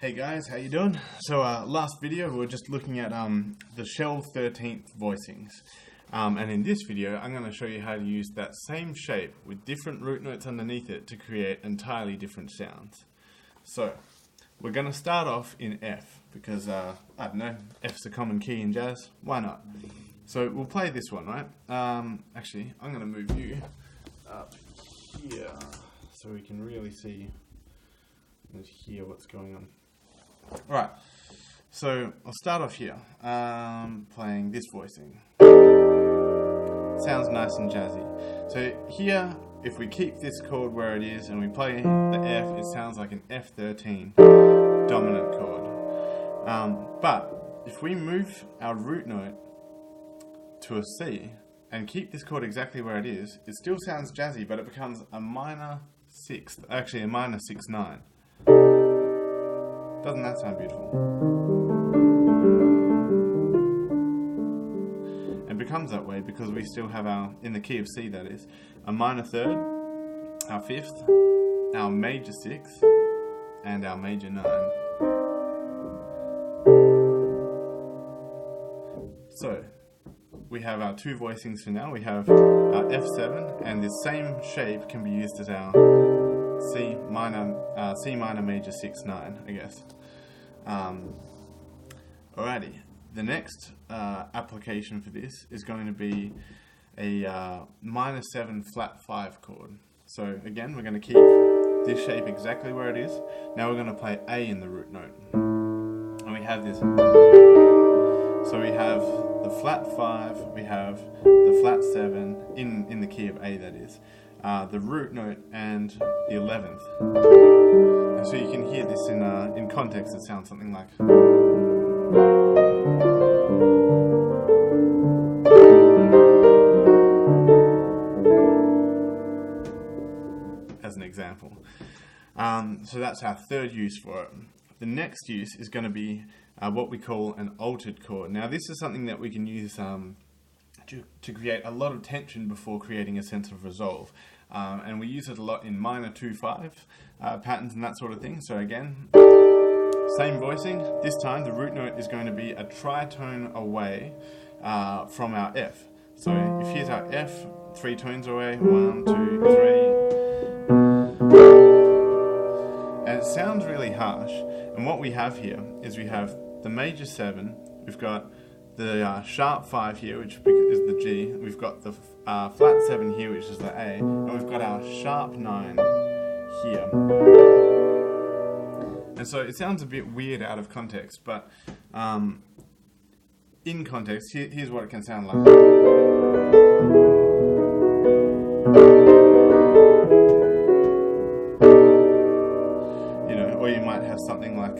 Hey guys, how you doing? So last video we were just looking at the Shell 13th voicings, and in this video I'm going to show you how to use that same shape with different root notes underneath it to create entirely different sounds. So we're going to start off in F because I don't know, F's a common key in jazz, why not? So we'll play this one, right? Actually I'm going to move you up here so we can really see and hear what's going on. Right, so I'll start off here, playing this voicing. Sounds nice and jazzy. So here, if we keep this chord where it is and we play the F, it sounds like an F13 dominant chord. But if we move our root note to a C and keep this chord exactly where it is, it still sounds jazzy, but it becomes a minor sixth, actually a minor 6/9. Doesn't that sound beautiful? It becomes that way because we still have our, in the key of C that is, a minor third, our fifth, our major sixth, and our major 9. So, we have our two voicings for now. We have our F7, and this same shape can be used as our C minor major 6/9, I guess. Alrighty, the next application for this is going to be a minor 7 flat 5 chord. So again, we're going to keep this shape exactly where it is. Now we're going to play A in the root note, and we have this. So we have the flat 5, we have the flat 7 in the key of A, that is. The root note and the 11th. And so you can hear this in context. It sounds something like. As an example. So that's our third use for it. The next use is going to be what we call an altered chord. Now this is something that we can use to create a lot of tension before creating a sense of resolve. And we use it a lot in minor 2/5 patterns and that sort of thing. So again, same voicing. This time the root note is going to be a tritone away from our F. So if here's our F, 3 tones away, 1, 2, 3. And it sounds really harsh. And what we have here is we have the major 7, we've got the sharp 5 here, which is the G, we've got the flat 7 here, which is the A, and we've got our sharp 9 here. And so it sounds a bit weird out of context, but in context, here's what it can sound like. You know, or you might have something like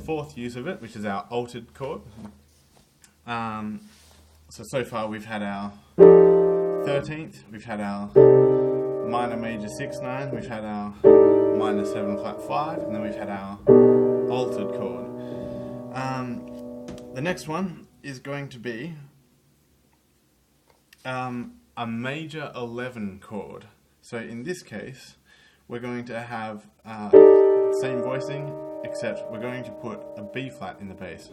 fourth use of it, which is our altered chord. So far we've had our 13th, we've had our minor major 6/9, we've had our minor 7 flat 5, and then we've had our altered chord. The next one is going to be a major 11 chord. So in this case, we're going to have same voicing, except we're going to put a B flat in the bass.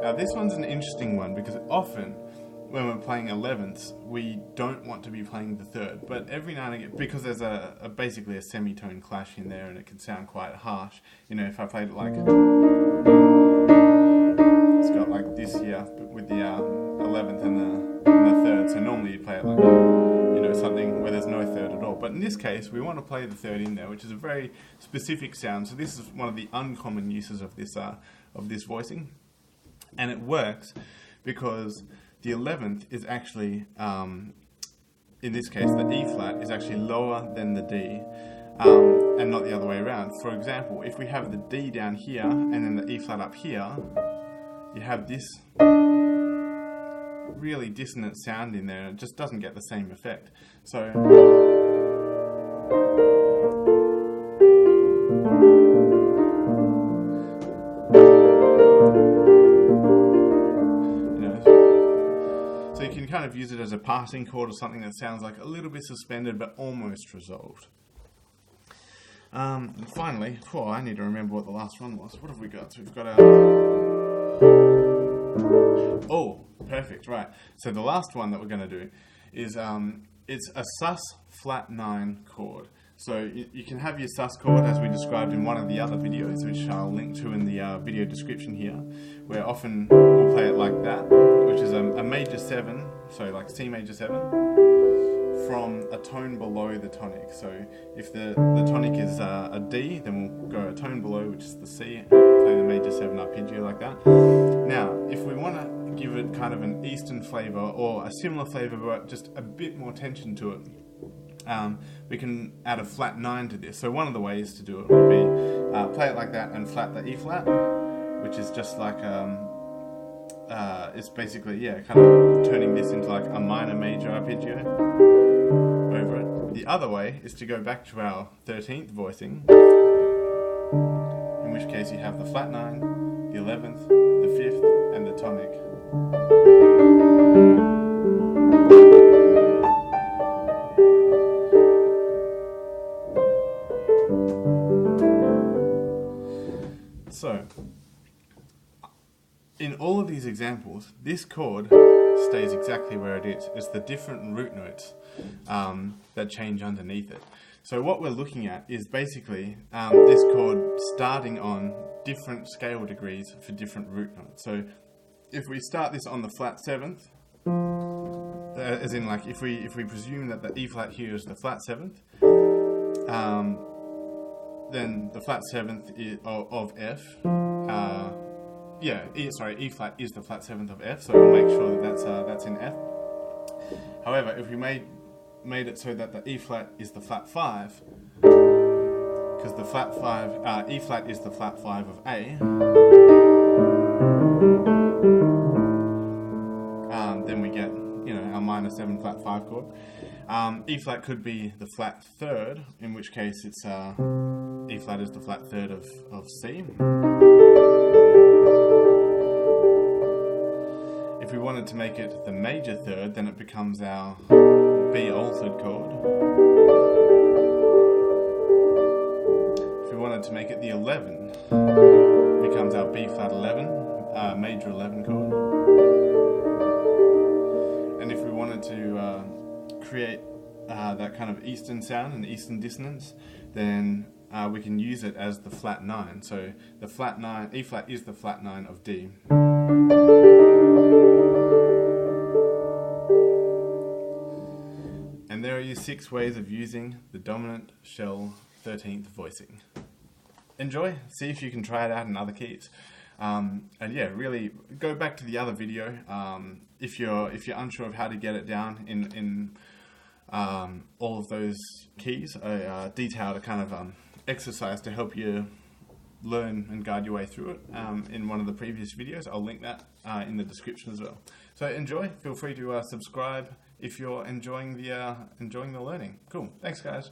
Now this one's an interesting one because often when we're playing 11ths we don't want to be playing the third, but every now and again, because there's basically a semitone clash in there and it can sound quite harsh. You know, if I played it like it's got like this here with the 11th and the third, so normally you play it like, you know, something where there's no third at all. But in this case, we want to play the third in there, which is a very specific sound. So this is one of the uncommon uses of this voicing, and it works because the 11th is actually, in this case, the E flat is actually lower than the D, and not the other way around. For example, if we have the D down here and then the E flat up here, you have this really dissonant sound in there, and it just doesn't get the same effect. So of use it as a passing chord or something that sounds like a little bit suspended but almost resolved. And finally, I need to remember what the last one was. What have we got? So we've got our... Oh, perfect, right. So the last one that we're going to do is it's a Sus4 Flat chord. So you can have your sus chord as we described in one of the other videos, which I'll link to in the video description here, where often we'll play it like that, which is a major 7, so like C major 7, from a tone below the tonic. So if the tonic is a D, then we'll go a tone below, which is the C, play the major 7 arpeggio like that. Now, if we want to give it kind of an Eastern flavour or a similar flavour but just a bit more tension to it, we can add a flat 9 to this. So one of the ways to do it would be play it like that and flat the E flat, which is just like it's basically kind of turning this into like a minor major arpeggio over it. The other way is to go back to our 13th voicing, in which case you have the flat 9, the 11th, the 5th, and the tonic. So, in all of these examples, this chord stays exactly where it is. It's the different root notes that change underneath it. So what we're looking at is basically this chord starting on different scale degrees for different root notes. So if we start this on the flat 7th, as in like if we presume that the E flat here is the flat 7th, then the flat 7th of F, E flat is the flat 7th of F, so we'll make sure that that's in F. However, if we made it so that the E flat is the flat 5, because the flat 5, E flat is the flat 5 of A, then we get, our minor 7 flat 5 chord. E flat could be the flat 3rd, in which case it's E flat is the flat 3rd of C. If we wanted to make it the major 3rd, then it becomes our B altered chord. If we wanted to make it the 11, it becomes our B flat 11, major 11 chord. And if we wanted to create that kind of Eastern sound and Eastern dissonance, then we can use it as the flat 9. So the flat 9, E flat is the flat 9 of D. And there are your 6 ways of using the dominant Shell 13th voicing. Enjoy, see if you can try it out in other keys. And yeah, really go back to the other video if you're unsure of how to get it down in all of those keys. I detailed a kind of exercise to help you learn and guide your way through it in one of the previous videos. I'll link that in the description as well. So enjoy. Feel free to subscribe if you're enjoying the learning. Cool. Thanks, guys.